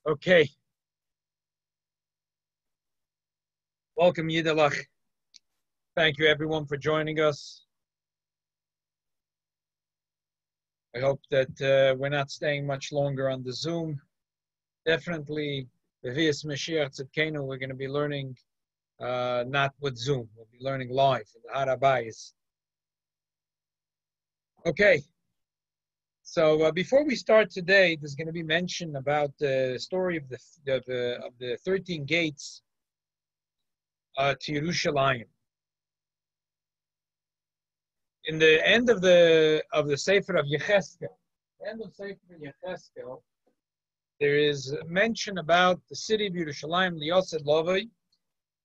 Okay. Welcome, Yidalach. Thank you, everyone, for joining us. I hope that we're not staying much longer on the Zoom. Definitely, Bevias Mashiach Tzidkenu, we're going to be learning not with Zoom. We'll be learning live in the Harabayis. Okay. So before we start today, there's going to be mention about the story of the 13 gates to Yerushalayim. In the end of the Sefer of Yecheskel, there is mention about the city of Yerushalayim, Liyosed Lovei.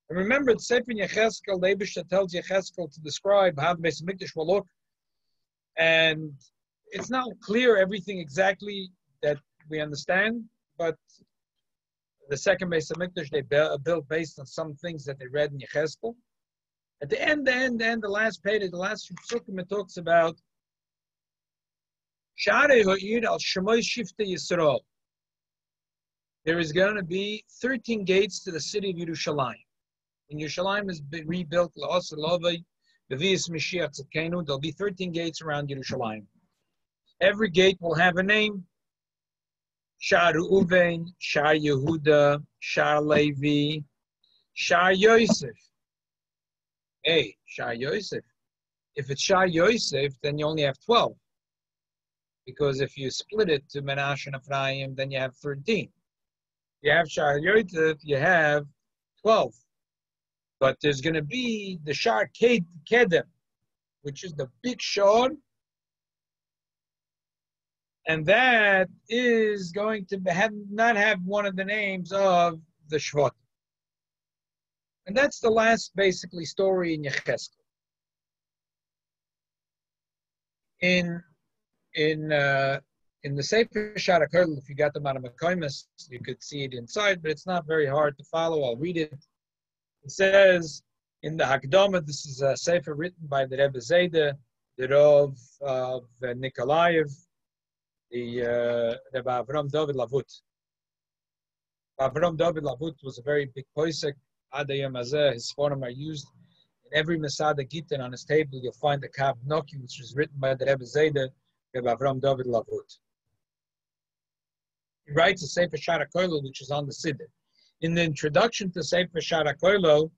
And remember, the Sefer Yecheskel, the Eibishter tells Yecheskel to describe how the Beis Hamikdash will look, and it's not clear everything exactly that we understand, but the second Beis Hamikdash they built based on some things that they read in Yecheskel. At the end, the last page, the last psukim, it talks about Sharei Ha'ir al Shemoi Shiftei Yisrael. There is going to be 13 gates to the city of Yerushalayim. When Yerushalayim is rebuilt, La'aseh Lovei, Bevias Mashiach Tzidkenu, there'll be 13 gates around Yerushalayim. Every gate will have a name. Shar Reuven, Shar Yehuda, Shar Levi, Shar Yosef. Hey, Shar Yosef. If it's Shar Yosef, then you only have 12. Because if you split it to Menashe and Ephraim, then you have 13. You have Shar Yosef, you have 12. But there's going to be the Shar Kedem, which is the big Shor. And that is going to not have one of the names of the Shvat. And that's the last, basically, story in Yecheskel. In the Sefer Shara Kernel, if you got them out of Mekoimus, you could see it inside, but it's not very hard to follow. I'll read it. It says in the Hakdama, this is a Sefer written by the Rebbe Zayda, the Rav of Nikolaev, the Rebbe Avram David Lavut. Avram David Lavut was a very big posek. Adayam Azeh, his form are used in every Masada Gittin on his table. You'll find the Kav Noki, which was written by the Rebbe Zayda, Rebbe Avram David Lavut. He writes a Sefer Shara Koilo, which is on the Siddur. In the introduction to Sefer Shara Koilo,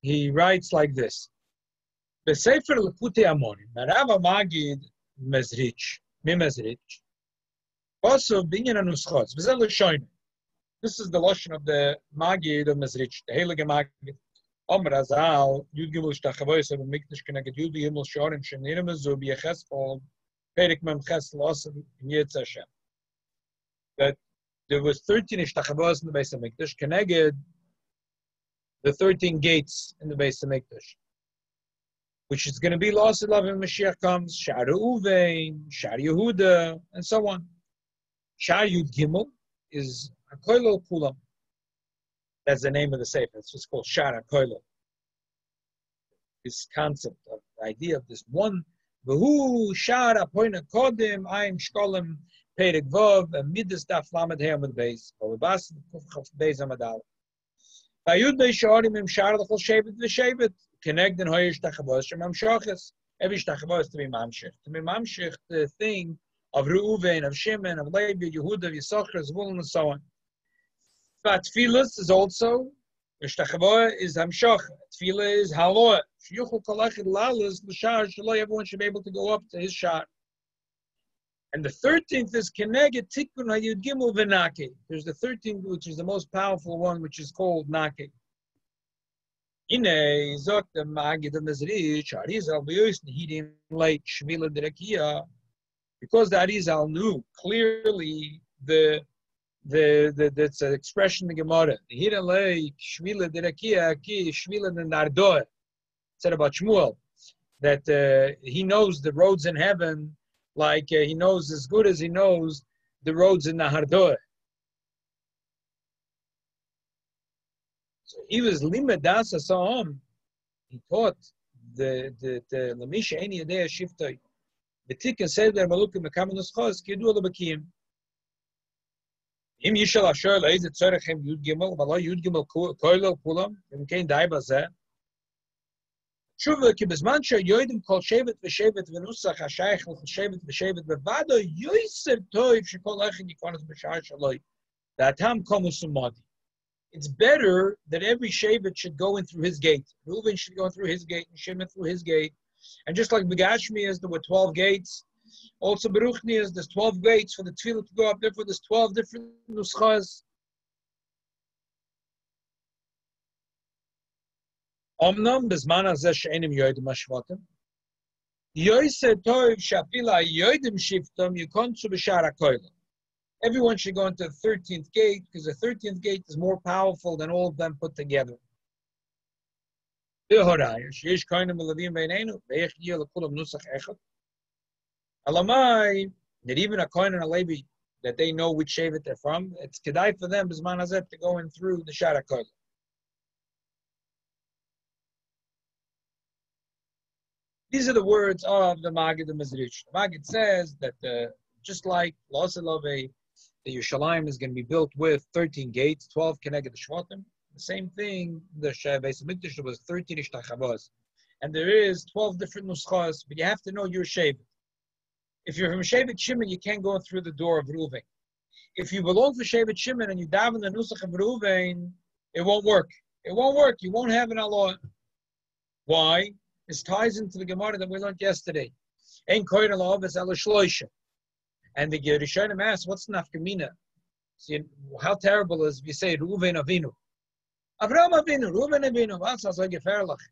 he writes like this: the Sefer Lekutei Amonim, Rav Magid Mezrich, Mimezrich, also binyan anuschos. This is the lashon of the Magid of Mezrich, the Heilige Magid. Omer Azal, Yud Gimel Shtachavoyes of Mikdash Keneged Yud Gimel Shorim Shenirim Azu B'Yecheskel Perik Mem Ches Losem Yetz Hashem. That there was 13 Shtachavoyes in the Beis Hamikdash Keneged the 13 gates in the Beis Hamikdash, which is going to be lost love when Mashiach comes. Shar Reuven, Shar Yehuda, and so on. Shar Yud Gimel is Koilo Kulam. That's the name of the Sefer. It's just called Shara Koilo. This concept of the idea of this one, V'hu Shara Poina Kodim, Ayim Shkolim Perek Vov, and Midas Daf Lamed Hamad Beis, Ovibas Kuf Beis Amadal. Vayud Beis Shorim Im Shara L'chol Shevet V'Shevet, Connect and Hoyer Shtachavos Shem Amshachas. Every Shtachavos to be Mamshech. To be Mamshech, the thing of Reuven, of Shimon, of Levi, Yehuda, of Yisachar, Zvulun, and so on. But Tfilas is also, Shtachavoah is Hamshach. Tfilah is Haloah. Shiyuchul Kalachid Lalas, L'shar, Shaloi, everyone should be able to go up to his shar. And the 13th is Keneged Tikkun HaYud Gimel V'Nake. There's the 13th, which is the most powerful one, which is called Nake. Ine, Zok, the Magid of Mezrich, Arizal, B'Yois, Nehidim, Leit, Shvila, Derekia. Because the Arizal knew clearly that's an expression in the Gemara. Nehidim, Leit, Shvila, Derekia, Ki, Shvila, Nardoeh. Said about Shmuel, that he knows the roads in heaven like he knows as good as he knows the roads in Nahardoeh. So he was Limedas Asahom. He taught the Lamisha Eni Yadea Shiftoi. The Tikkun said that Malukim Mekamanus Chos Kidu Alabakim. Im Yishal Asher Leiz Tzorechem Yud Gimel, V'lo Yud Gimel Koilel Kulam, Im Kein Dai Bazeh. Tshuva ki bezman sheyodim kol shevet v'shevet v'nusach hashayich l'chol shevet v'shevet v'vado yoyser toiv shekol echad yikonas b'shar shaloi. Da'atam komus umadi. It's better that every shevet should go in through his gate. Reuven should go through his gate, and Shimon through his gate. And just like Begashmias, there were 12 gates. Also Beruchnias, there's 12 gates for the tefillah to go up. Therefore, there's 12 different nuschas. Omnam bezman hazeh she'enim yoydim hashvatim. Yoyser toiv shafila yoydim shiftam yukontzu b'shar hakoyla. Everyone should go into the 13th gate because the 13th gate is more powerful than all of them put together. Sheyesh kohanim u'levim beinenu ve'ech yeh lekulam nusach echad. Alamai, that even a kohen and a Levi, that they know which shevet they're from, it's kedai for them bezman hazeh to go in through the shar hakoyla. These are the words of the Maggid the Mezritch. The Maggid says that just like Loselove, the Yerushalayim is going to be built with 13 gates, 12 Keneged Shvatim. The same thing, the Beis HaMikdash was 13 Ishtachavos. And there is 12 different nuschos, but you have to know your shevet. If you're from Shevet Shimon, you can't go through the door of Reuven. If you belong to Shevet Shimon and you daven the nusach of Reuven, it won't work. It won't work. You won't have an Allah. Why? This ties into the Gemara that we learned yesterday. Ein kohen alav es ala shloisha. And the Rishonim asked, what's nafkamina? See, how terrible is if you say Reuven Avinu? Avraham Avinu, Reuven Avinu, was also gefährlich.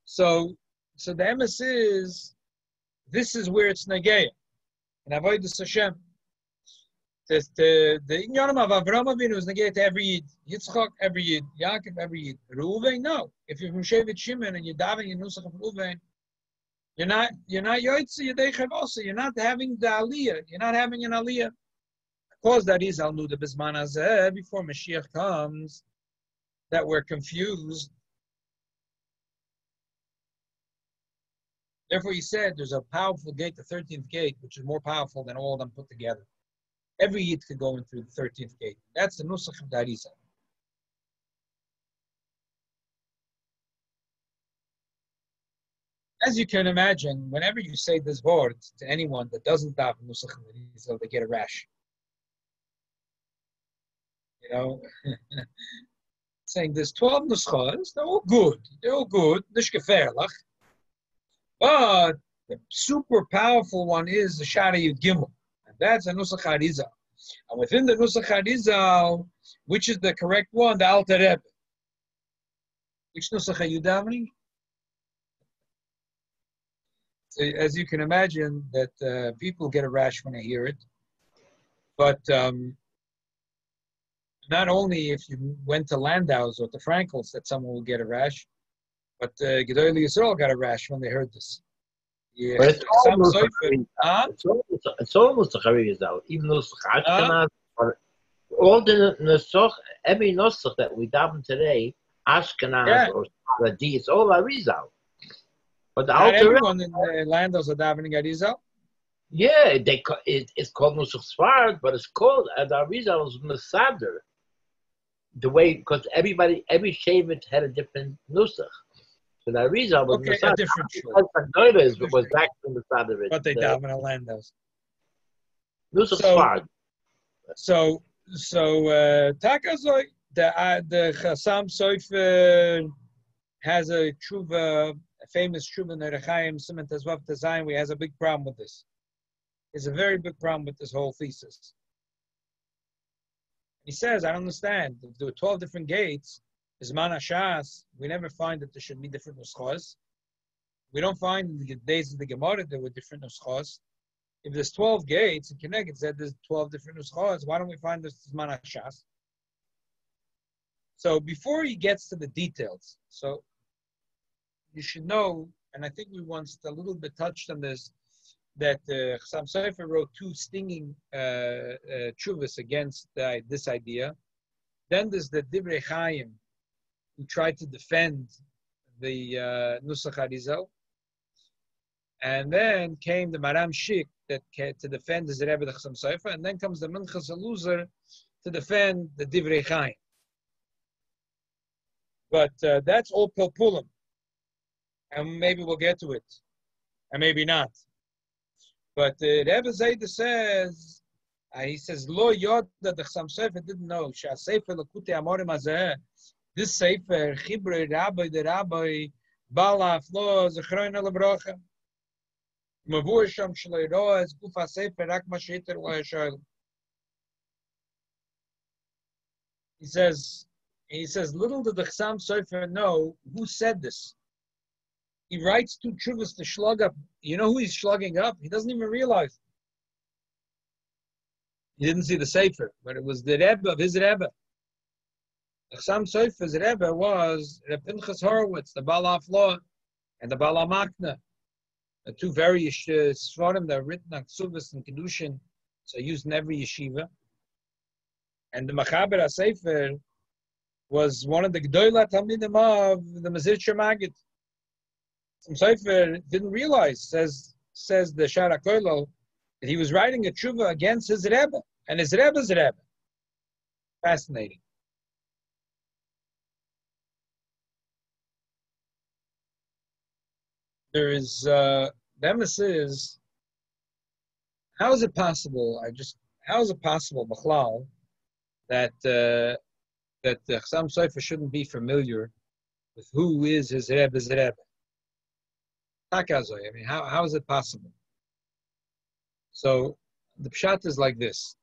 So the emes is, this is where it's negeya. And avodas Hashem. The Inyanim of Avraham Avinu is negated to every Yid. Yitzchak, every Yid. Yaakov, every Yid. Reuven, no. If you're from Shevet Shimon and you're davening in Nusach of Reuven, you're not Yoitze Yedei Chavasa. You're not having the Aliyah. You're not having an Aliyah. Of course, that is Al Nuda Bizman Hazeh, before Mashiach comes, that we're confused. Therefore, he said there's a powerful gate, the 13th gate, which is more powerful than all of them put together. Every Yid could go in through the 13th gate. That's the Nusach of the Arizal. As you can imagine, whenever you say this word to anyone that doesn't daven Nusach of the Arizal, they get a rash. You know, saying there's 12 Nuschas, they're all good. They're all good. Nish gefährlich. But the super powerful one is the Shara Yud Gimel. That's a Nusach Harizal. And within the Nusach Harizal, which is the correct one? The Alter Rebbe. Which Nusach are you davening? So, as you can imagine, that people get a rash when they hear it. But not only if you went to Landau's or to Frankel's that someone will get a rash, but Gedolei Yisrael got a rash when they heard this. Yeah. But it's almost a Harizal, even though Ashkenaz, all the Nusach, every Nusach that we daven today, Ashkenaz or Sfaradi, it's all Harizal. But the not Alter everyone in the Landau's are davening Harizal. Yeah, it's called Nusach Sfard, but it's called the Harizal is Mesader. The way, because every Shevet had a different Nusach. So the Arizal was okay, a different shul. Was back from the side of it. But they daven at Landau's. Nusach Sfard. So Takazoi, the Chassam Sofer has a tshuva, a famous tshuva in the Rechaim, סימן Tezvav Tezayin. He has a big problem with this. There's a very big problem with this whole thesis. He says, I don't understand. If there were 12 different gates, Zman HaShas, we never find that there should be different nuschos. We don't find in the days of the Gemara there were different nuschos. If there's 12 gates, in Keneged said there's 12 different nuschos, why don't we find this Zman HaShas? So before he gets to the details, so you should know, and I think we once a little bit touched on this, that Chassam Sofer wrote two stinging tshuvas against this idea. Then there's the Divrei Chaim, who tried to defend the Nusach Harizal. And then came the Maram Shik, to defend his Rebbe the Chassam Sofer, and then comes the Minchas Loser to defend the Divrei Chaim. But that's all Pilpulim, and maybe we'll get to it, and maybe not. But Rebbe Zayda says, he says, Lo Yod, that the Chassam Sofer didn't know. Shah Sefer Lakutei Amorim Hazeh. This Sefer, Chibrei Rabbi, the Rabbi, Bala Aflo, Zechroina Lebrocha. Mavur Sham Shloi Roaz, Gufa Sefer, Rak Masheter Lo Yashoil. He says, little did the Chassam Sofer know who said this. He writes two tshuvas to shlug up. You know who he's slugging up? He doesn't even realize. He didn't see the Sefer, but it was the Rebbe of his Rebbe. The Chassam Sofer's Rebbe was Reb Pinchas Horowitz, the Baal HaFlo, and the Baal HaMakna. The two very Sfarim that are written on Ksubas and Kedushin, so used in every yeshiva. And the Machaber HaSefer was one of the Gdoila Talmidim of the Mezritcher Maggid. Some Sefer didn't realize, says the Shara Koilo, that he was writing a tshuva against his Rebbe, and his Rebbe's Rebbe. Fascinating. There is, the emphasis, how is it possible, Bachlal, that the Chassam Sofer shouldn't be familiar with who is his Rebbe's Rebbe? I mean, how is it possible? So the pshat is like this: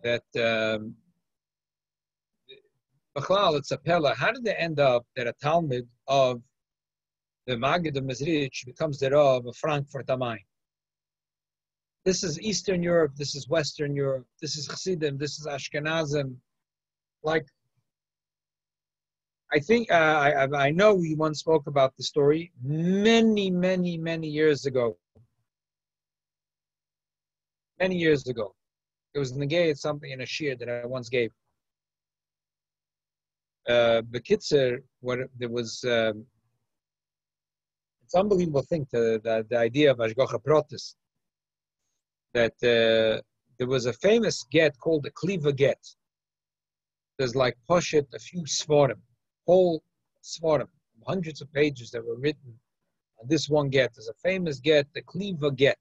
that Bachlal, it's a pella. How did they end up that a Talmud of the Maggid of Mezritch becomes the Rav of Frankfurt am Main? This is Eastern Europe. This is Western Europe. This is Chassidim. This is Ashkenazim. Like, I think I know we once spoke about the story many years ago. Many years ago, it was negated something in a shir that I once gave. Bekitzer, what there was, it's an unbelievable thing. The idea of Ashgocha Protis, that there was a famous get called the Kliva get. There's like Poshet, a few Svarim, whole Svarim, hundreds of pages that were written on this one get. There's a famous get, the Kliva get.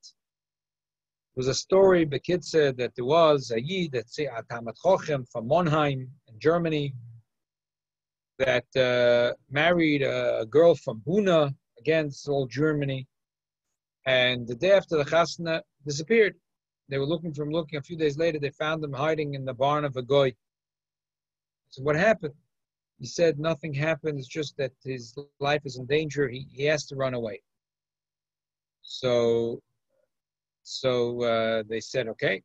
It was a story, Bekitzer, that there was a Yid, that's a Talmid Chochem from Monheim in Germany, that married a girl from Buna, against all Germany, and the day after the Chasna disappeared. They were looking for him, a few days later they found him hiding in the barn of a goy. So what happened? He said nothing happened, it's just that his life is in danger, he has to run away. So they said, okay,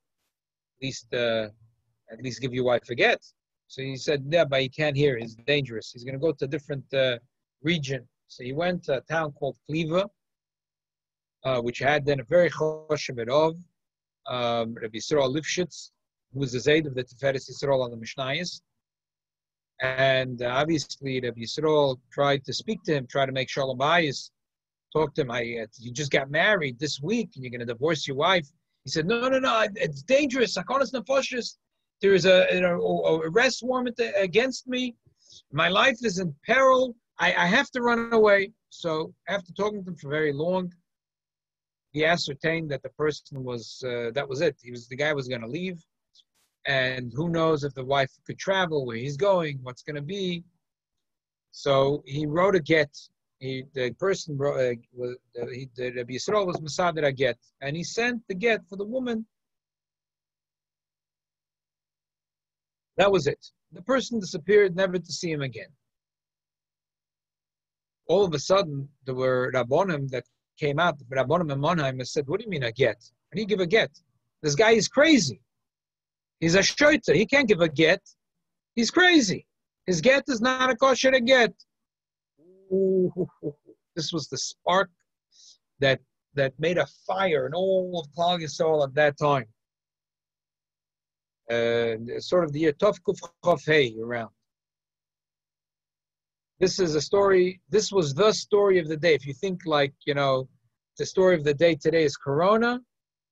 at least give your wife a get. So he said, yeah, but he can't hear, he's dangerous. He's going to go to a different region. So he went to a town called Kliva, which had then a very choshev of Rabbi Yisrael Lifshitz, who was the Zayd of the Tiferes Yisrael on the Mishnayos. And obviously Rabbi Yisrael tried to speak to him, try to make Shalom Bayis, talk to him. You just got married this week and you're going to divorce your wife. He said, no, it's dangerous. There is a arrest warrant against me. My life is in peril. I have to run away. So after talking to him for very long, he ascertained that the person was, that was it. The guy was going to leave. And who knows if the wife could travel, where he's going, what's going to be. So he wrote a get. The person wrote, Rabbi Yisrael was Masadir a get. And he sent the get for the woman. That was it. The person disappeared, never to see him again. All of a sudden, there were Rabbonim that came out. The Rabbonim in Monheim said, what do you mean a get? How do you give a get? This guy is crazy. He's a shoytzer. He can't give a get. He's crazy. His get is not a kosher get. Ooh, this was the spark that made a fire in all of Klal Yisrael at that time. Sort of the year Tov Kuf Chof Hey around. This is a story. This was the story of the day. If you think like, the story of the day today is Corona,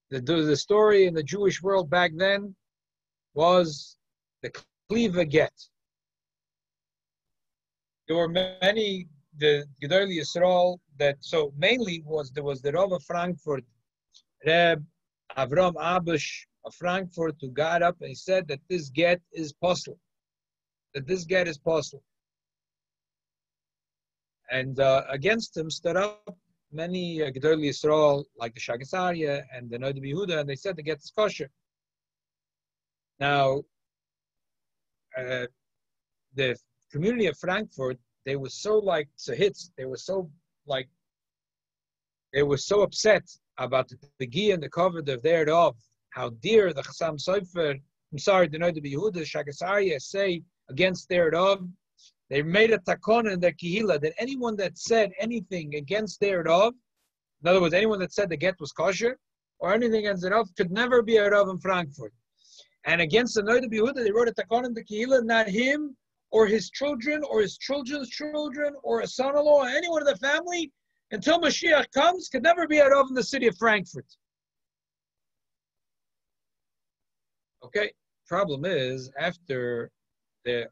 The story in the Jewish world back then was the Kliva get. There were many, the Gedolei Yisrael, that, so mainly there was the Rav of Frankfurt, Reb Avram Abush of Frankfurt, who got up and he said that this get is possible. That this get is possible. And against him stood up many Gedolei Yisrael, like the Shagasaria and the Noda B'Yehuda, and they said the get is kosher. Now, the community of Frankfurt, they were so like hits. They were so upset about the Gi and the cover of their of how dear the Chassam Sofer, the Noda B'Yehuda, Shagasaria say against their of. They made a takon in their kihila that anyone that said anything against their Rav, in other words, anyone that said the get was kosher, or anything against the Rav, could never be a Rav in Frankfurt. And against the Noda B'Yehuda, they wrote a takon in the kihila, not him, or his children, or his children's children, or a son-in-law, or anyone in the family, until Mashiach comes, could never be a Rav in the city of Frankfurt. Okay, problem is, after the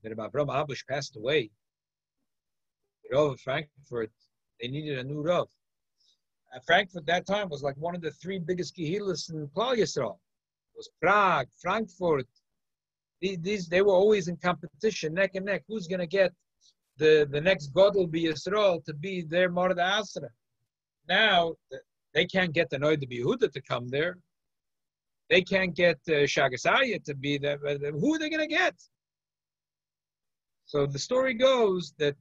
Avram Abush passed away, the Rav of Frankfurt, they needed a new Rav. Frankfurt at that time was like one of the three biggest Kehilas in Klal Yisrael. It was Prague, Frankfurt. They were always in competition, neck and neck. Who's going to get the next Godel Yisrael to be their Mordei Asra? Now, they can't get the Noda B'Yehuda to come there. They can't get Shagasaya to be there. Who are they going to get? So the story goes that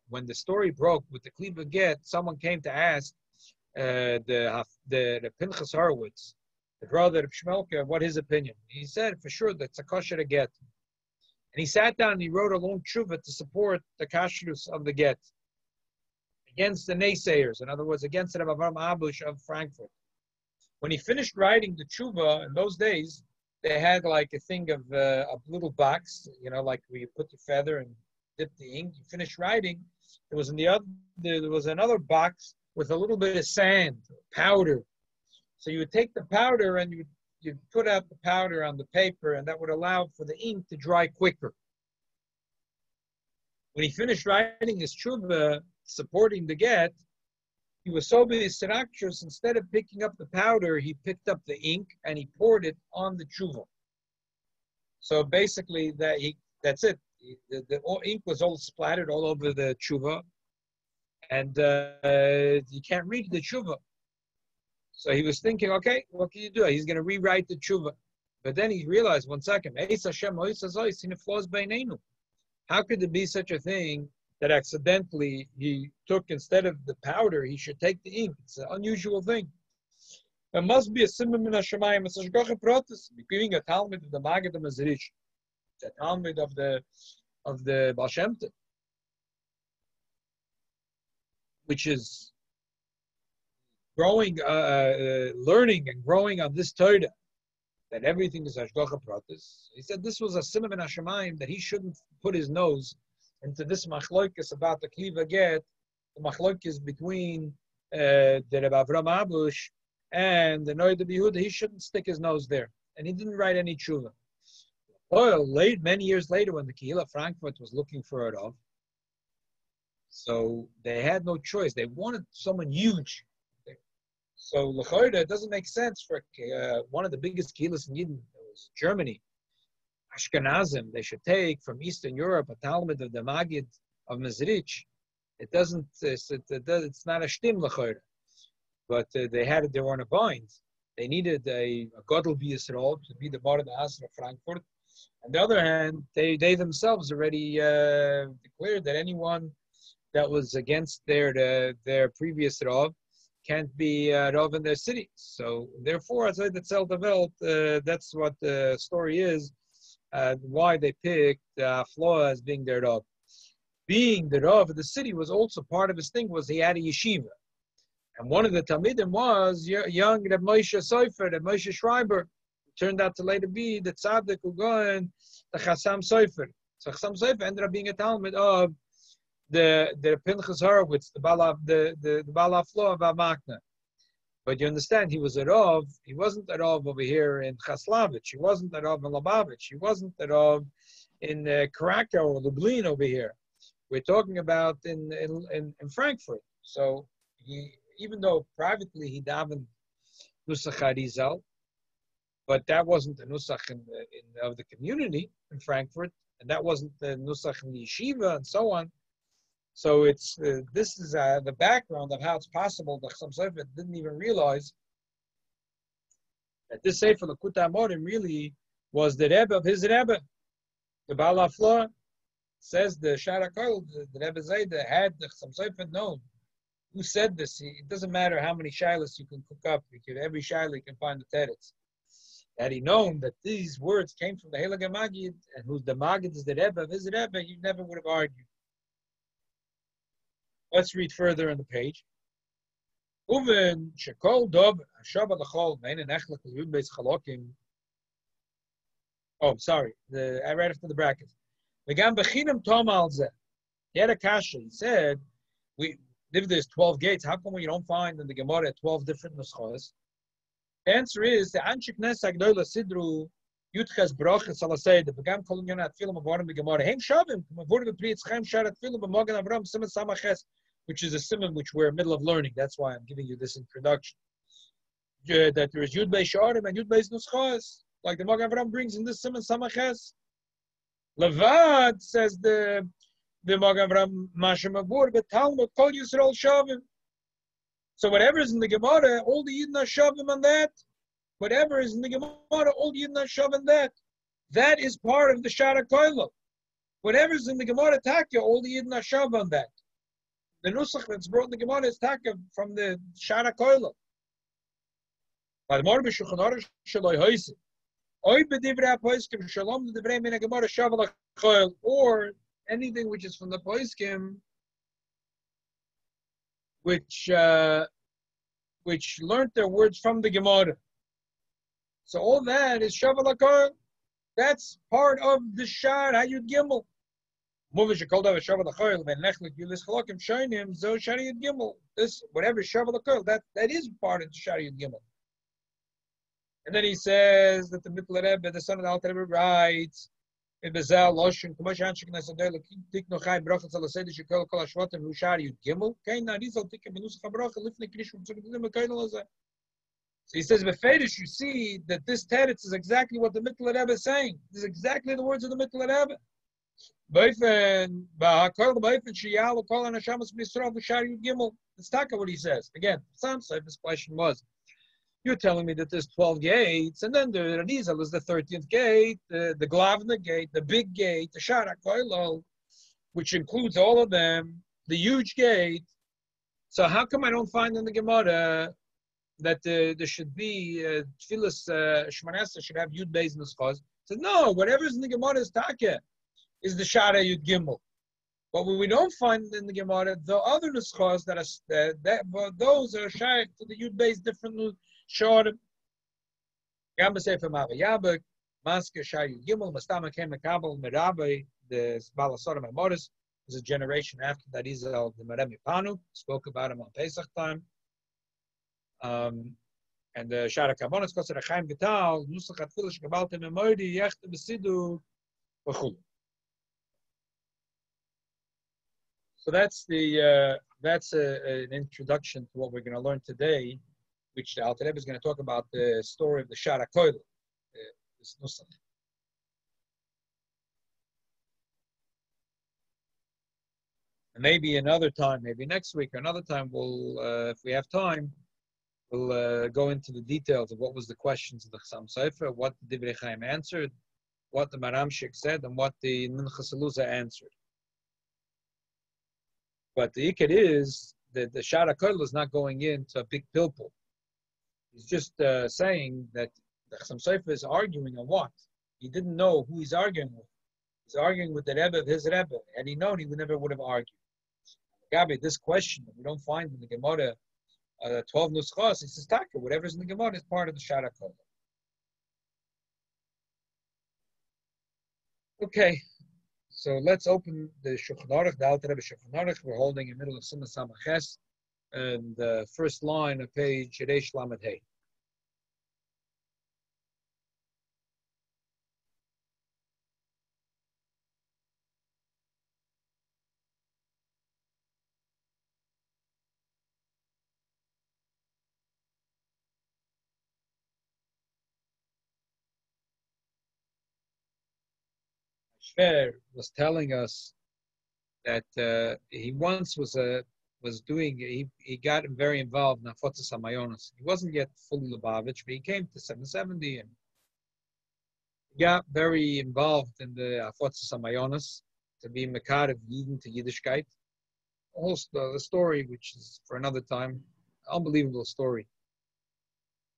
when the story broke with the Kliva get, someone came to ask the Pinchas Horowitz, the brother of Shmelka, what his opinion. He said for sure that's a kosher to get. And he sat down and he wrote a long tshuva to support the kashrus of the get against the naysayers. In other words, against the Avram Abush of Frankfurt. When he finished writing the tshuva in those days, they had like a thing of a little box, like where you put the feather and dip the ink. You finish writing. There was another box with a little bit of sand, powder. So you would take the powder and you'd put out the powder on the paper, and that would allow for the ink to dry quicker. When he finished writing his tshuva supporting the get, he was so b'yisrakshus, instead of picking up the powder, he picked up the ink and he poured it on the tshuva. So basically, that's it. The ink was all splattered all over the tshuva, and you can't read the tshuva. So he was thinking, okay, what can you do? He's going to rewrite the tshuva. But then he realized, one second, how could there be such a thing that accidentally he took, instead of the powder, he should take the ink? It's an unusual thing. There must be a Siman min hashamayim. It's a shgacha pratis. Being a Talmud of the Maggid of Mezrich. It's a Talmud of the Baal Shem Tov, which is growing, learning and growing on this Torah, that everything is hashgacha pratis. He said this was a Siman min hashamayim, that he shouldn't put his nose into this machloikis about the Kliva get, the machloikis between the Reb Avram Abush and the Noda B'Yehuda. He shouldn't stick his nose there. And he didn't write any tshuva. Well, many years later, when the Kehillah Frankfurt was looking for a Rav, so they had no choice. They wanted someone huge. So l'chayda, it doesn't make sense for one of the biggest Kehillahs in Yidden, it was Germany, Ashkenazim, they should take from Eastern Europe a Talmud of the Maggid of Mezrich. It's not a shtim l'chayda. But they were in a bind. They needed a Godel Yisrael to be the Mordei Asra of Frankfurt. On the other hand, they themselves already declared that anyone that was against their previous Rav can't be Rav in their city. So therefore, as I developed, that's what the story is. Why they picked Afloa as being their Rav. Being the Rav of the city was also part of his thing, was he had a yeshiva. And one of the Talmidim was young Reb Moshe Sofer, Reb Moshe Schreiber, who turned out to later be the Tzaddik Ugaon, the Chassam Sofer. So Chassam Sofer ended up being a Talmud of the Pinchas Horowitz, the Baal Afloa of Amakna. But you understand, he was a Rav. He wasn't a Rav over here in Chaslavich. He wasn't a Rav in Lubavitch. He wasn't a Rav in Krakow or Lublin over here. We're talking about in Frankfurt. So he, even though privately he davened Nusach Harizal, but that wasn't the Nusach of the community in Frankfurt, and that wasn't the Nusach in the yeshiva, and so on. So it's this is the background of how it's possible that Chassam Sofer didn't even realize that this Sefer Lekutei Amorim really was the Rebbe of his Rebbe. The Baal HaFloah says the Shara Koil, the Rebbe Zayda, had the Chassam Sofer known. Who said this? It doesn't matter how many shilas you can cook up. Every shilah you can find the teretz. Had he known that these words came from the Heilige Magid, and whose the Magid is the Rebbe of his Rebbe, he never would have argued. Let's read further on the page. Uven shekol dob hashava l'chol meinen echlek l'yud beis chalokim. Oh, sorry. I read after the brackets. V'gam b'chinam tom al zeh. He had a kasha. He said, if there's 12 gates, how come we don't find in the Gemara 12 different nuschos? The answer is the Anshik Nes Agdoila Sidru Yutches Broches Alasei, the Begam Kolum Yonat Film of Warren the Gemara. Hem Shavim, Mavur the Prietz Chaim Sharat Film of Mogan Avram Simon Samaches, which is a simon which we're in the middle of learning. That's why I'm giving you this introduction. That there is Yud Beis Sharim and Yud Beis Nuschos, like the Mogan Avram brings in this simon Samaches. Levad says the Mogan Avram Mashem Avur, but Talmud Kol Yisrael Shavim. So whatever is in the Gemara, all the Yidden are Shavim on that. Whatever is in the Gemara, all the Yidden are Shavim on that. That is part of the Shara Koilo. Whatever is in the Gemara Taka, all the Yidden are Shavim on that. The Nusach that's brought in the Gemara is Taka from the Shara Koilo. But more b'Shulchan Aruch shaloi hoyse. Oy b'divrei hapoiskim shalom l'divrei min ha-Gemara shav l'choil, or anything which is from the poiskim, which learned their words from the Gemara. So all that is shav l'choil. That's part of the Shar Hayud Gimel. This whatever shav l'choil, that is part of the Shar Hayud Gimel. And then he says that the Mittel Rebbe, the son of the Alter Rebbe, writes in Bezel Loshen, Kumashan Sheknas Adel, Tikno Chai Brachas Al Sedi Shekol Kol Ashvatim Hushar Yud Gimel. Kein Narizal Tikem Benus Chabracha Lifnei Krishum Tzugdim Mekainel Azeh. So he says, Befedish, you see that this teretz is exactly what the Mittel Rebbe is saying. This is exactly the words of the Mittel Rebbe. Beifen Ba'Kol Beifen Shiyal Kol Anashamas B'Yisrael Hushar Yud Gimel. That's Taka what he says. Again, some say this question was, you're telling me that there's 12 gates, and then the Rizal is the 13th gate, the Glavna gate, the big gate, the Shara Koilo, which includes all of them, the huge gate. So how come I don't find in the Gemara that there should be Tfilas Shmanasa should have Yud Beis Nuschos? So no, whatever's in the Gemara is Taka, is the Shara Yud Gimel. But what we don't find in the Gemara, the other Nuschos those are shaykh to the Yud Beis different Short, Gamba Sefer Mavayabak, Maska Shayu Gimel, Mastama came a Kabul, Merabe, the Balasorim and Morris, is a generation after that Israel, the Meremi Panu, spoke about him on Pesach time. And the Shara Kabonis, Kosar Chaim Vital, Nusach Atfilish Gabalta Memori, Yechte Besidu, Bachul. So that's an introduction to what we're going to learn today, which the Alter Rebbe is going to talk about the story of the Shara Koil, this Nusach. And maybe another time, maybe next week or another time, we'll, if we have time, we'll go into the details of what was the questions of the Chassam Sofer, what the Divrei Chaim answered, what the Maramshik said, and what the Minchas Eluza answered. But the Ikad is that the Shara Koil is not going into a big pilpul. He's just saying that the Chassam Sofer is arguing on what? He didn't know who he's arguing with. He's arguing with the Rebbe of his Rebbe. Had he known, he never would have argued. Gabi, this question that we don't find in the Gemara, 12 Nuschos, he says, Taka, whatever's in the Gemara is part of the Shara Koil. Okay, so let's open the Shulchan Aruch, the Alter Rebbe Shulchan Aruch. We're holding in the middle of Siman Samaches. and the first line of page Reish Lamed Hey. Shver was telling us that he once was doing, he got very involved in Afotzas HaMayonos. He wasn't yet fully Lubavitch, but he came to 770 and got very involved in the Afotzas HaMayonos to be Mekarev Yidden to Yiddishkeit. Also, the story, which is for another time, unbelievable story.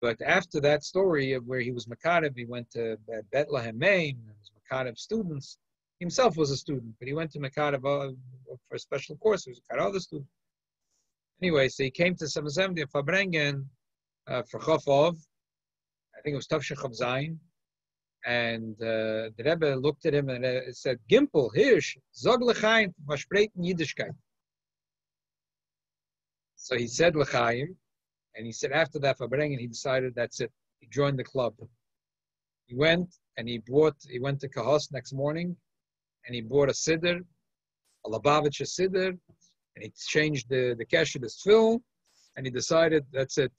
But after that story of where he was Mekarev, he went to Bethlehem, Maine, and was Mekarev students. Himself was a student, but he went to Mekarev for a special course. He was a other student. Anyway, so he came to 770 in Fabrengen for Chofov. I think it was Tavshin Chav Zayin. And the Rebbe looked at him and said, Gimpel, Hirsch, Zog L'chaim, Versprechen Yiddishkeit. So he said L'chaim, and he said after that Fabrengen, he decided that's it. He joined the club. He went and he went to Kahos next morning, and he bought a siddur, a Lubavitcher siddur, and he changed the kesher to tefillin, and he decided that's it.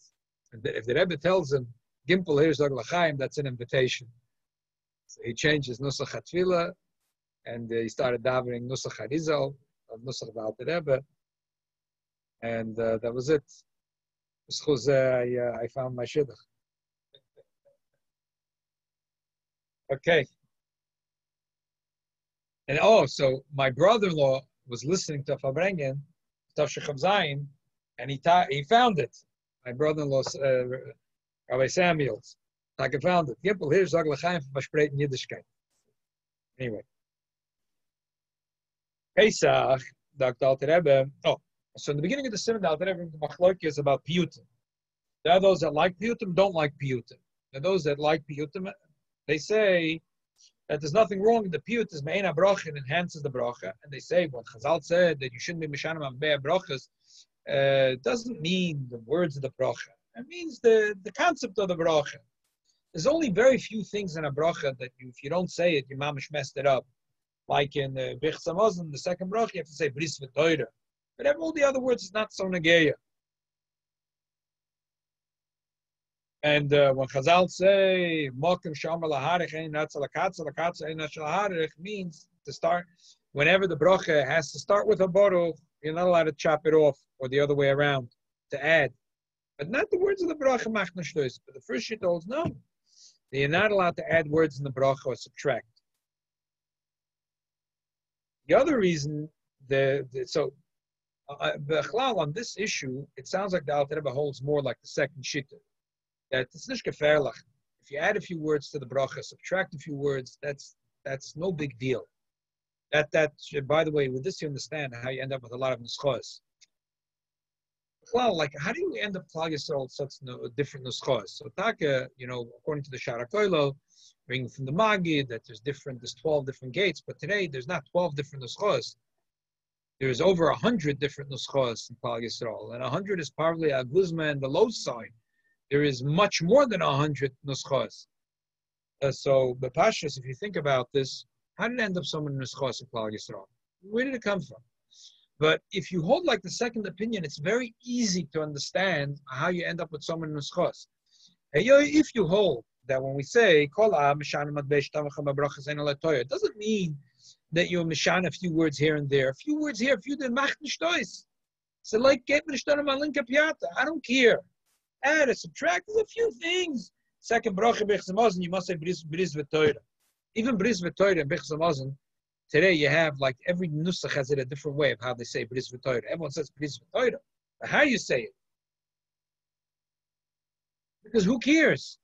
And if the Rebbe tells him, Gimpel Hirsch Zog L'chaim, that's an invitation. So he changed his Nusach HaTfilah, and he started davening Nusach HaRizal, of Nusach Ba'al Rebbe, and that was it. I found my shidduch. Okay. And so my brother-in-law was listening to Fabrengen, Tavshin Chav Zayin, and he found it. My brother-in-law, Rabbi Samuels, I found it. Gimpel Hirsch Zog L'chaim Versprechen Yiddishkeit. Anyway. Pesach, Dr. Alter Rebbe. So in the beginning of the Siman, the Alter Rebbe, the Machlok is about Piyutim. There are those that like Piyutim, don't like Piyutim. There are those that like Piyutim. They say that there's nothing wrong in the Piyut is Me'ena Bracha, it enhances the Bracha. And they say, when Chazal said that you shouldn't be Mishanim Ambei Brachas, doesn't mean the words of the Bracha. It means the concept of the Bracha. There's only very few things in a Bracha that if you don't say it, your mamish messed it up. Like in Bich Samazon, the second Bracha, you have to say Bris V'Toira. But all the other words is not so Nageya. And when Chazal say Mokim Shomer Laharich Ein Natza Lakatza Lakatza Ein Natza Laharich means to start whenever the bracha has to start with a baruch, you're not allowed to chop it off or the other way around to add, but not the words of the bracha machna shtois. But the first shit holds no, you're not allowed to add words in the bracha or subtract. The other reason on this issue, it sounds like the Alter Rebbe holds more like the second shitta. That it's nicht gefährlich. If you add a few words to the bracha, subtract a few words, that's no big deal. That by the way, with this you understand how you end up with a lot of nuschos. Well, like how do you end up Klal Yisrael such different nuschos? So Taka, according to the Shara Koilo, bringing from the Magid that there's 12 different gates, but today there's not 12 different nuschos. There's over 100 different nuschos in Klal Yisrael, and 100 is probably a guzma and the low sign. There is much more than 100 nuschos. So, the Pashas, if you think about this, how did it end up so many nuschos in Klal Yisrael? Where did it come from? But if you hold like the second opinion, it's very easy to understand how you end up with so many nuschos. If you hold that when we say, it doesn't mean that you mishan a few words here and there. A few words here, a few there, macht nicht aus. So like, get me I don't care. Add or subtract, there's a few things. Second bracha b'ich zamazon, you must say bris v'toira. Even bris v'toira and b'ich zamazon, today you have like every nusach has it a different way of how they say bris v'toira. Everyone says bris v'toira. But how you say it? Because who cares?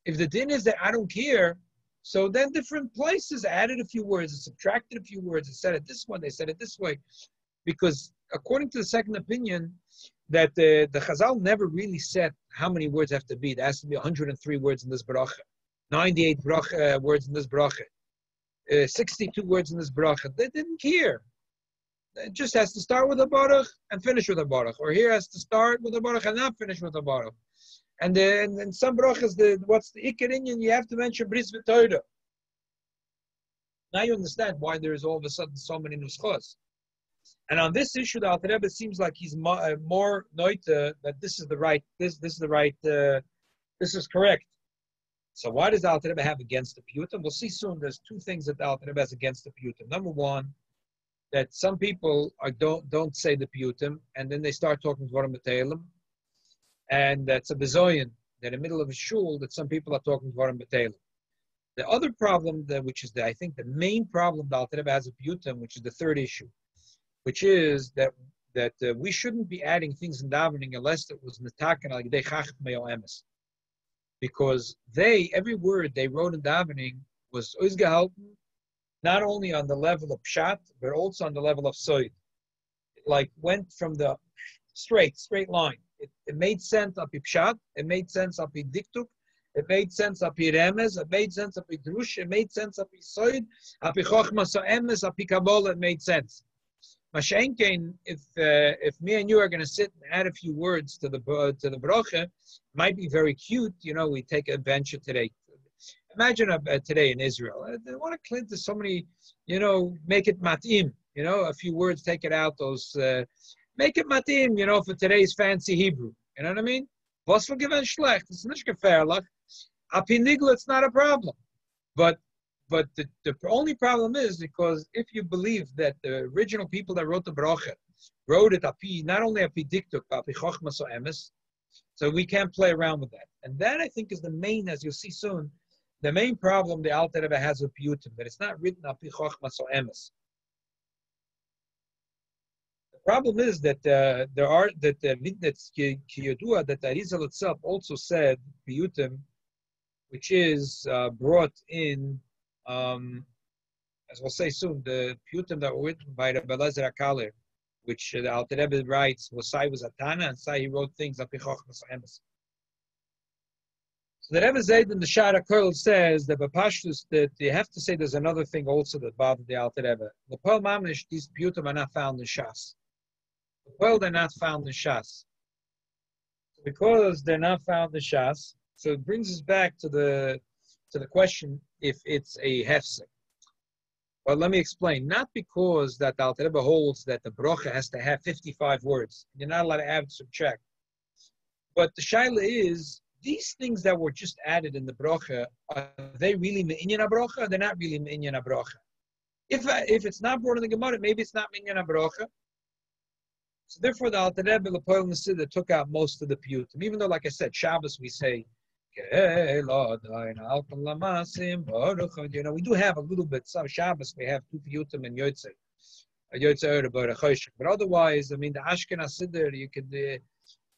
If the din is that I don't care, so then different places added a few words, and subtracted a few words, and said it this one, they said it this way. Because according to the second opinion, that the Chazal never really said how many words have to be. There has to be 103 words in this bracha, 98 words in this bracha, 62 words in this bracha. They didn't care. It just has to start with a baruch and finish with a baruch, or here has to start with a baruch and not finish with a baruch. And then some brachas, what's the ikar inyan? You have to mention bris v'toira. Now you understand why there is all of a sudden so many nuschos. And on this issue, the Alter Rebbe seems like he's more noita that this is the right, this is correct. So why does the Alter Rebbe have against the piyutim? We'll see soon. There's two things that the Alter Rebbe has against the piyutim. Number one, that some people don't say the piyutim, and then they start talking dvarim b'teilim, and that's a bezoyin. That in the middle of a shul, that some people are talking dvarim b'teilim. The other problem, which is I think the main problem the Alter Rebbe has a piyutim, which is the third issue, which is that we shouldn't be adding things in davening unless it was netaken al yedei chacham emes, because every word they wrote in davening was ausgehalten, not only on the level of pshat, but also on the level of soid. It like went from the straight line. It made sense up pshat, it made sense up diktuk, it made sense up remez, it made sense up drush, it made sense up soid, up chochma so emes, up kabbalah, it made sense. Mashenkein, if me and you are going to sit and add a few words to the bracha, it might be very cute. You know, we take a venture today. Imagine today in Israel. They want to clean to so many, you know, make it matim. You know, a few words, take it out. Make it matim. You know, for today's fancy Hebrew. You know what I mean? Was vergeven schlecht. It's not gefährlich. Apinigla, it's not a problem. But the only problem is because if you believe that the original people that wrote the bracha wrote it not only api diktuk, but api chochma so emes, so we can't play around with that. And that I think is the main, as you'll see soon, the main problem the Alter Rebbe has with piyutim, that it's not written api chochma so emes. The problem is that that Kiyodua, that the Arizal itself also said piyutim, which is brought in. As we'll say soon, the piyutim that were written by Rabbi Elazar HaKaler, which the Alter Rebbe writes, Sai was a Tana, and Sai he wrote things api chochmas emes. So the Rebbe Zayd in the Shara Kurl says that Bapashtus, that you have to say there's another thing also that bothered the Alter Rebbe. The Pearl Mamish, these piyutim are not found in Shas. The Pearl, they're not found in Shas. Because they're not found in Shas, so it brings us back to the question if it's a hefsek. Well, let me explain. Not because that the Alter Rebbe holds that the bracha has to have 55 words. You're not allowed to add subtract. But the shaila is, these things that were just added in the bracha, are they really me'inyan bracha, or they're not really me'inyan bracha? If it's not brought in the Gemara, maybe it's not me'inyan bracha. So therefore, the Alter Rebbe L'Poel Nesidah took out most of the piyutim. Even though, like I said, Shabbos we say, you know, we do have a little bit. Some Shabbos we have two piyutim and Yotze but otherwise, I mean, the Ashkenaz Siddur, you could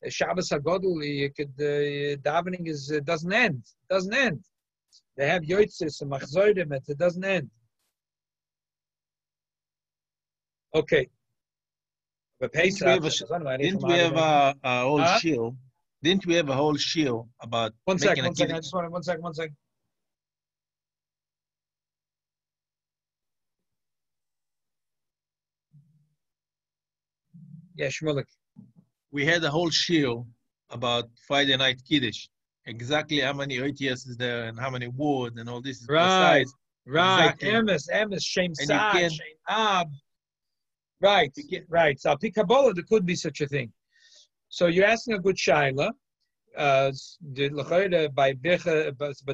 Shabbos Hagodol, you could davening doesn't end. They have Yotzes and Machzorim, it doesn't end. Okay. Didn't we have a whole shield? Didn't we have a whole shield about one second. I just want one second. Yeah, Shmulik. We had a whole shield about Friday night Kiddush. Exactly how many OTS is there and how many words and all this. Right. Exactly. Emes, Shem Sad, Shem Ab. Right. So Pi Kabbalah, there could be such a thing. So you're asking a good shaila. But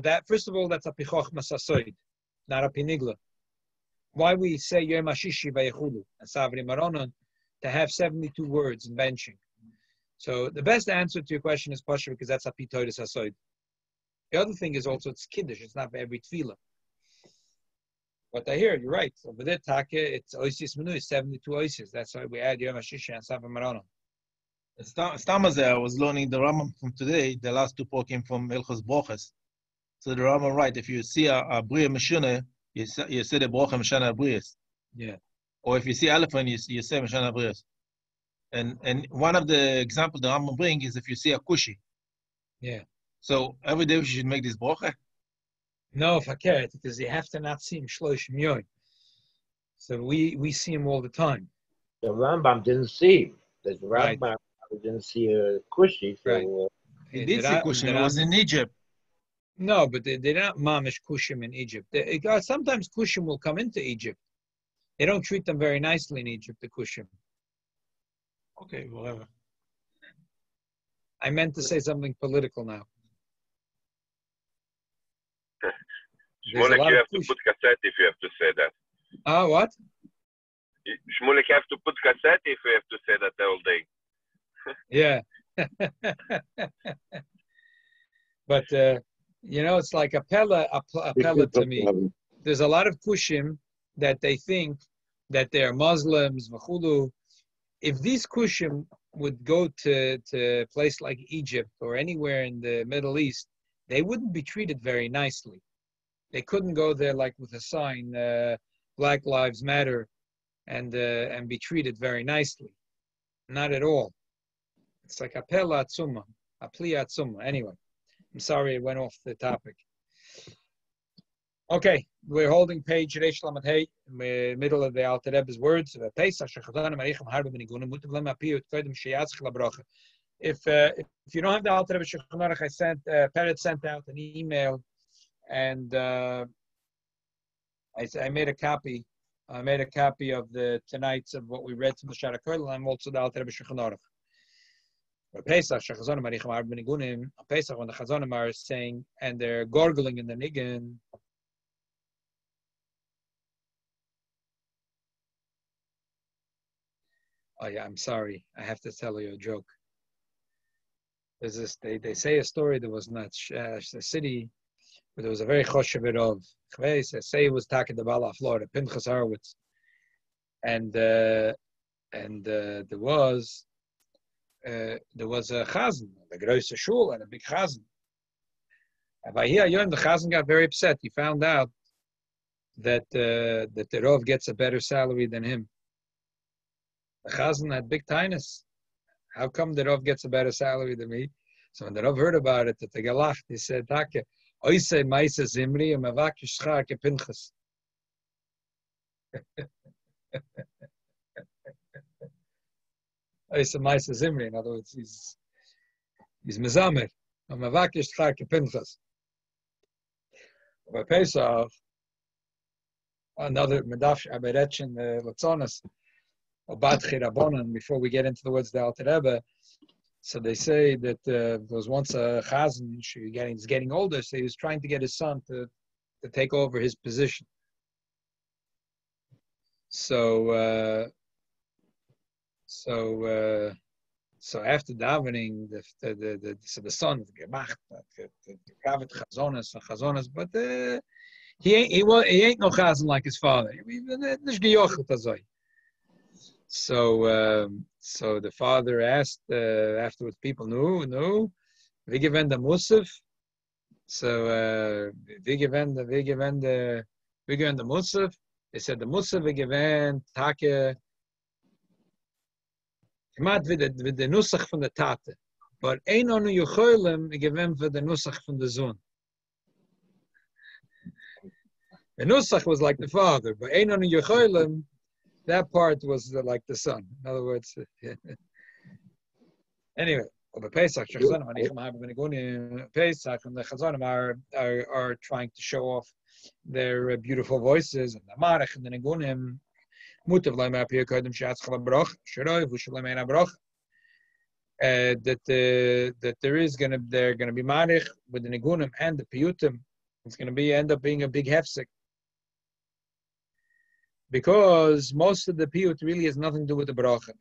that, first of all, that's a pichoch masasoid, not a pinigla. Why we say Yom Hashishi vayechulu and Savri Maronon to have 72 words in benching. So the best answer to your question is Pasha, because that's a pitoidus hasoid. The other thing is also it's kiddush. It's not for every tefillah. But I hear you're right. Over there, Take, it's oisis menu, 72 oisis. That's why we add Yom Hashishi and Savri Maronon. Stamazeh, I was learning the Rambam from today. The last two came from Elchos Broches. So the Rambam right, if you see a Bria Meshuna, you say the Brocha Meshana Brias. Yeah. Or if you see elephant, you say Meshana Brias. And one of the examples the Rambam bring is if you see a Kushi. Yeah. So every day we should make this Brocha? No, if I care, because you have to not see him Shlosh Myoy. So we see him all the time. The Rambam didn't see. The Right. Rambam didn't see a Kushi, so Right. He did see Kushim. It was in Egypt. No, but they're not mamish kushim in Egypt. Sometimes kushim will come into Egypt. They don't treat them very nicely in Egypt, the kushim. Okay, whatever. I meant to say something political now. Shmulek, you have to put cassette if you have to say that. What? Shmulek, you have to put cassette if you have to say that the whole day. Yeah. But, it's like appella to me. There's a lot of kushim that they think that they're Muslims, v'chulu. If these kushim would go to a place like Egypt or anywhere in the Middle East, they wouldn't be treated very nicely. They couldn't go there like with a sign, Black Lives Matter, and be treated very nicely. Not at all. It's like appella atzuma, apli atzuma. Anyway, I'm sorry it went off the topic. Okay, we're holding page Reish Lamed Hey, middle of the Alter Rebbe's words. If you don't have the Alter Rebbe Shulchan Aruch, Peretz sent out an email, and I made a copy. I made a copy of the tonight's of what we read from the Shara Koil, and I'm also the Alter Rebbe Shulchan Aruch. Pesach, when the Chazonim are saying, and they're gargling in the niggin. Oh yeah, I'm sorry. I have to tell you a joke. There's this. They say a story that was not a city, but there was a very choshev of. They say it was Taka de Bala, Florida, Pinchas Horowitz, and there was a chazan, the große shul, and a big chazan. And by here, the chazan got very upset. He found out that the Rov gets a better salary than him. The chazan had big tinus. How come the Rov gets a better salary than me? So when the Rov heard about it, the gelacht, he said, "Take, oise meise zimri, mavak yishchar ke Pinchas." Oise meise zimri. In other words, he's mezamer. Mavak yishchar ke Pinchas. By Pesach, another medaf aberetchen latzonas. Before we get into the words of the Alter Rebbe, so they say that there was once a chazan, he's getting older, so he was trying to get his son to take over his position. So after davening, the son gemacht, the kavet chazonas, but he ain't no chazan like his father. So the father asked afterwards, people no, we give the Musaf. So we give the Musaf. They said the Musaf we give Take Kemat with the Nusach from the Tate, but ein onu yucholim we give for the Nusach from the Zon. The Nusach was like the father, but ein onu yucholim. That part was like the son. In other words, anyway, Pesach and the Chazonim are trying to show off their beautiful voices, and the Marech and the Negunim. That they're gonna be Marech with the Negunim and the Piyutim. It's gonna end up being a big hefsek. Because most of the piyut really has nothing to do with the bracha.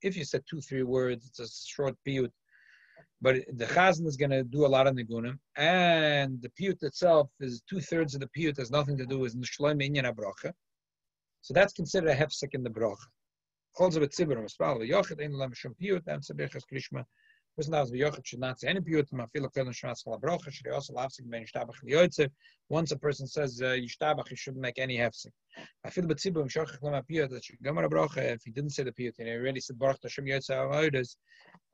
If you said 2-3 words, it's a short piyut. But the chazan is going to do a lot of nigunim, and the piyut itself is 2/3 of the piyut has nothing to do with nishloim inyan bracha. So that's considered a hefsek in the bracha. Person knows the Yochid should not say any piyut. Once a person says yishtabach, he shouldn't make any hefsek. I feel that if he didn't say the piyut and he already said baruch Hashem yotze ha'avodos,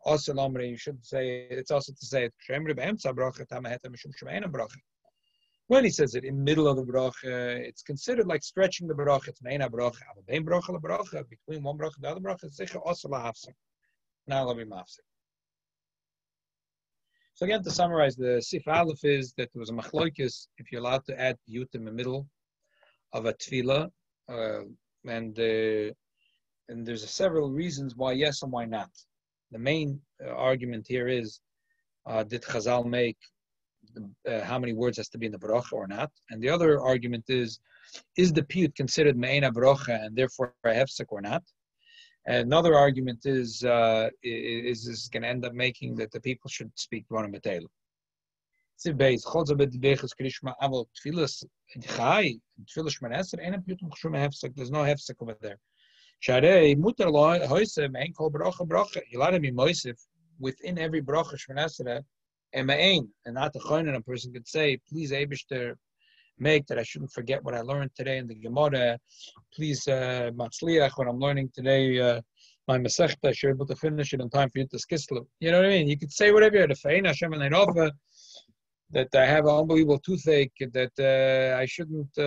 also lamri, you should say it's also to say it. When he says it in the middle of the bracha, it's considered like stretching the bracha. It's meina bracha, aber bein bracha la bracha, between one bracha and the other bracha, it's sicher also la hafsek, not la b'mafsek. So again, to summarize, the Sif Aleph is that there was a machloikis if you're allowed to add piyut in the middle of a tefillah, and there's several reasons why yes and why not. The main argument here is, did Chazal make how many words has to be in the bracha or not? And the other argument is the piyut considered me'ena bracha and therefore a hefsek or not? And another argument is this going to end up making that the people should speak Dvarim B'Teila. Siv Beis, Chodza B'Dibechus Krishma Aval Tfilas Chai, Tfilas Shmaneser, Ena Piyut Mchshum Hefsek. There's no hefsek over there. Sharei Mutar Lo Hoise Me'en Kol Bracha Bracha. You let him be Moisif within every bracha Shmaneser and Me'en, and not the Choinen. A person could say, please Eibishter, make that I shouldn't forget what I learned today in the Gemara. Please, Matzliach, what I'm learning today, my Masechta, I should be able to finish it in time for you to skislu. You know what I mean? You could say whatever you had, that I have an unbelievable toothache, that I shouldn't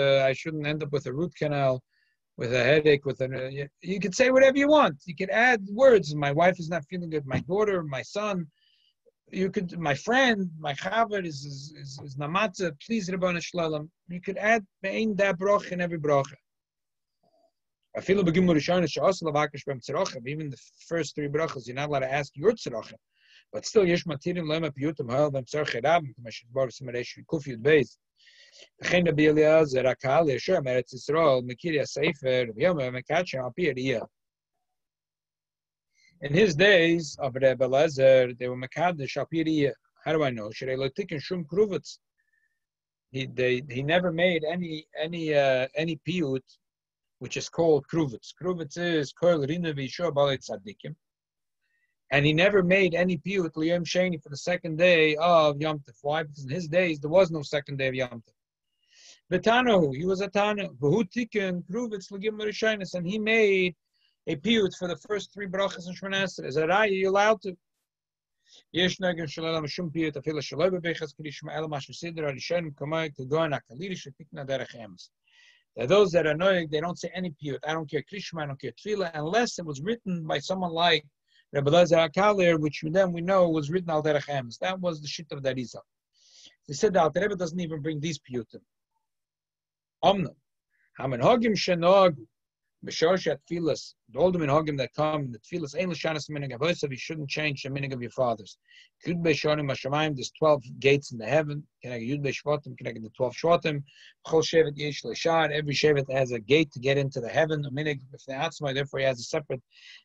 end up with a root canal, with a headache, you could say whatever you want. You could add words. My wife is not feeling good. My daughter, my son. You could, my friend, my chaver is namatza. Please, Rebbeinu Shalom. You could add me'ein da broch in every broch. Even the first three brachas, you're not allowed to ask your tzaracha. But still, yesh matirim lema piyutim ha'el v'mtzarche rabim k'mashet bar v'simaresh kufiyut beis. V'chein Rabbi Eliezer HaKahal Yasher Meretz Yisrael Mekiri HaSefer V'yomer Mekachem Al Pi Yediyah. In his days of Rabbi Eliezer, they were Mekadesh Al Pi Yediyah. How do I know? Shrei lo tiken shum kruvitz. He never made any piyut which is called kruvitz. Kruvitz is kol rina v'yishua balei tzadikim. And he never made any piyut liyom sheni for the second day of Yom Tov. Why? Because in his days there was no second day of Yom Tov. V'tanahu, he was a tana. V'hu tiken kruvitz l'gim rishonos, and he made a piyut for the first three brachas and Shemona Esrei. Is that right? Are you allowed to? Yesh nagim shalom shum piyut afila shalom bechas krishma el mash v'sidra rishonim kamay kegoin akaliri shetikna derech emes. Those that are knowing, they don't say any piyut. I don't care krishma, I don't care tefillah, unless it was written by someone like Rabbi Eliezer HaKahal, which then we know was written al derech emes. That was the shit of the Arizal. They said that the Rebbe doesn't even bring these piyutim. Omna, hamen hagim shenog, b'shoshat tefillas, the older minhagim that come, the tefillas ein l'shanas minig avosav, you shouldn't change the minig of your fathers. Yud be'shonim hashamayim, there's 12 gates in the heaven. Yud be'shvatim, the 12 shvatim. Chol shevet yesh l'shar, every shevet has a gate to get into the heaven. A minig b'fnei, therefore he has a separate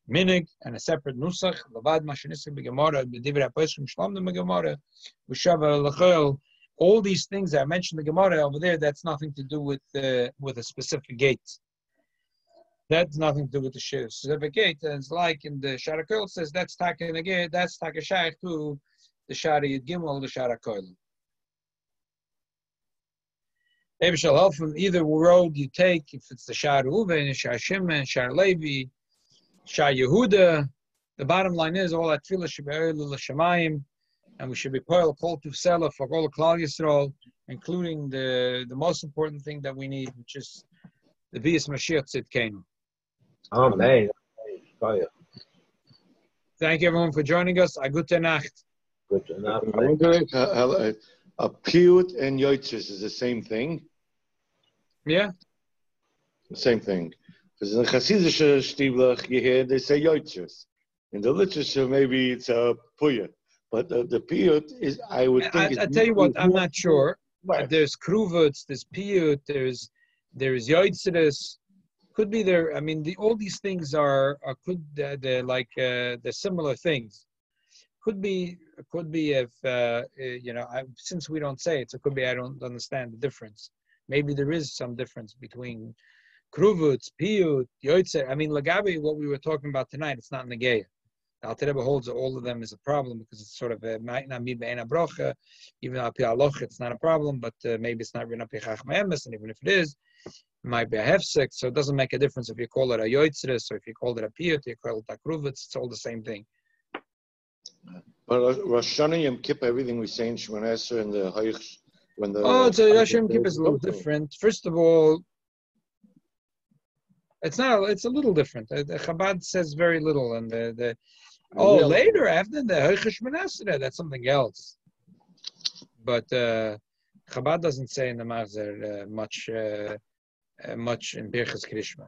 minig and a separate nusach. Lavad mashanisik b'gemara, b'divrei ha'poskim shlamdim b'gemara, v'shava l'chol. All these things that I mentioned in the Gemara over there, that's nothing to do with a specific gate. That's nothing to do with the specific gate. And it's like in the Shara Koil says that's taka negay, that's taka shaykh to the Shara Yud Gimel, the Shara Koil. Maybe shall help from either road you take, if it's the Shara Uven, Shara Shimon, Shara Levi, Shara Yehuda. The bottom line is all that tefillah should be oil l'shamayim. And we should be poil kol tufsela for all Klal Yisrael, including the most important thing that we need, which is the Bias Mashiach Tzidkenu. Amen. Thank you everyone for joining us. A gute Nacht. Gute Nacht. A piyut and yotzes is the same thing. Yeah. The same thing. Because in the Hasidische Stiblach, you hear they say yotzes. In the literature, maybe it's a puyut. But the piyut is, I would think. I tell you what, I'm not sure. Right. There's kruvutz, there's piyut, there's yotzes. Could be there. I mean, all these things are they're like they're similar things. Could be if since we don't say it, so it could be I don't understand the difference. Maybe there is some difference between kruvutz, piyut, yotzes. I mean, lagabi, what we were talking about tonight, it's not negeya. Alter Rebbe holds that all of them is a problem because it's sort of might not be be'ena brocha, even al pi halacha it's not a problem, but maybe it's not written up in chachma emes, and even if it is, it might be a hefsek. So it doesn't make a difference if you call it a yotzres or if you call it a piyut, you call it a kruvitz. It's all the same thing. But Rosh Hashanah, Yom Kippur, everything we say in Shemona Esrei and the when the so Rosh Hashanah Kippur is a little different. First of all, it's a little different. The Chabad says very little, and later after the Hoichesh Menasre, that's something else. But Chabad doesn't say in the Machzer much in Birchas Krishma.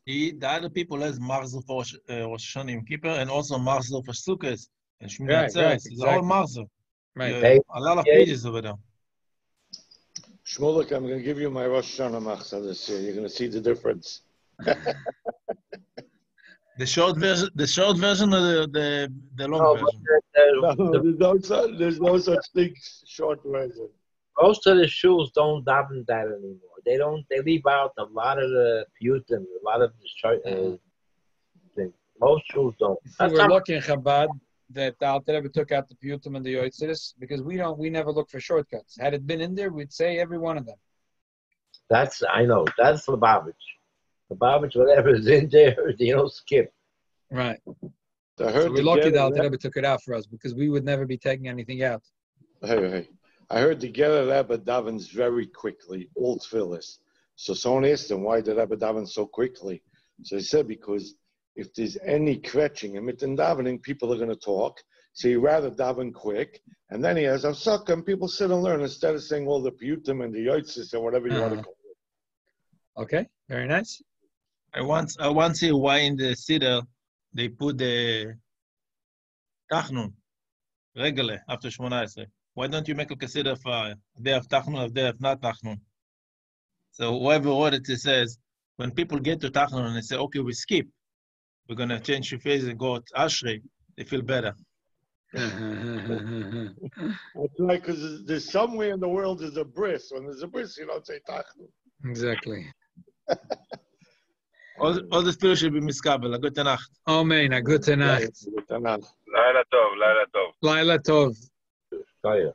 The other people has Machzer for Rosh Hashanah Yom Kippur and also Machzer for Sukkot and Shmini Atzeres. It's all Machzer. Right. A lot of pages over there. Shmulik, I'm going to give you my Rosh Hashanah Machzah this year. You're going to see the difference. The short version or the long version? There's no such thing, short version. Most of the shuls don't daven that anymore. They leave out a lot of the piyutim, a lot of the things. Most shuls don't. We're lucky in Chabad that the Alter Rebbe took out the piyutim and the yoitzeres, because we never look for shortcuts. Had it been in there, we'd say every one of them. I know. That's Lubavitch. Lubavitch, whatever is in there, you don't skip. Right. So we're lucky that Alter Rebbe took it out for us, because we would never be taking anything out. Hey. I heard the Gerer Rebbe davens very quickly, all tefillas. So someone asked him, why did Rebbe daven so quickly? So he said, because if there's any kvetching and mitten davening, people are going to talk. So he rather daven quick, and then he has a suck, and people sit and learn instead of saying all the piyutim and the yotzis and whatever you want to call it. Okay, very nice. I once see why in the Siddur they put the Tachnun regular after Shmona Esrei. Why don't you make a Siddur for a day of Tachnun, a day of not Tachnun? So whoever wrote it says, when people get to Tachnun and they say, okay, we skip, we're going to change your phase and go to Ashrei, they feel better. That's right, because there's somewhere in the world there's a bris. When there's a bris, you don't say Tachnun. Exactly. All the spirit should be miskabel. A good nacht. Amen. A good nacht. Good nacht. Laila Tov. Laila Tov. Kaya.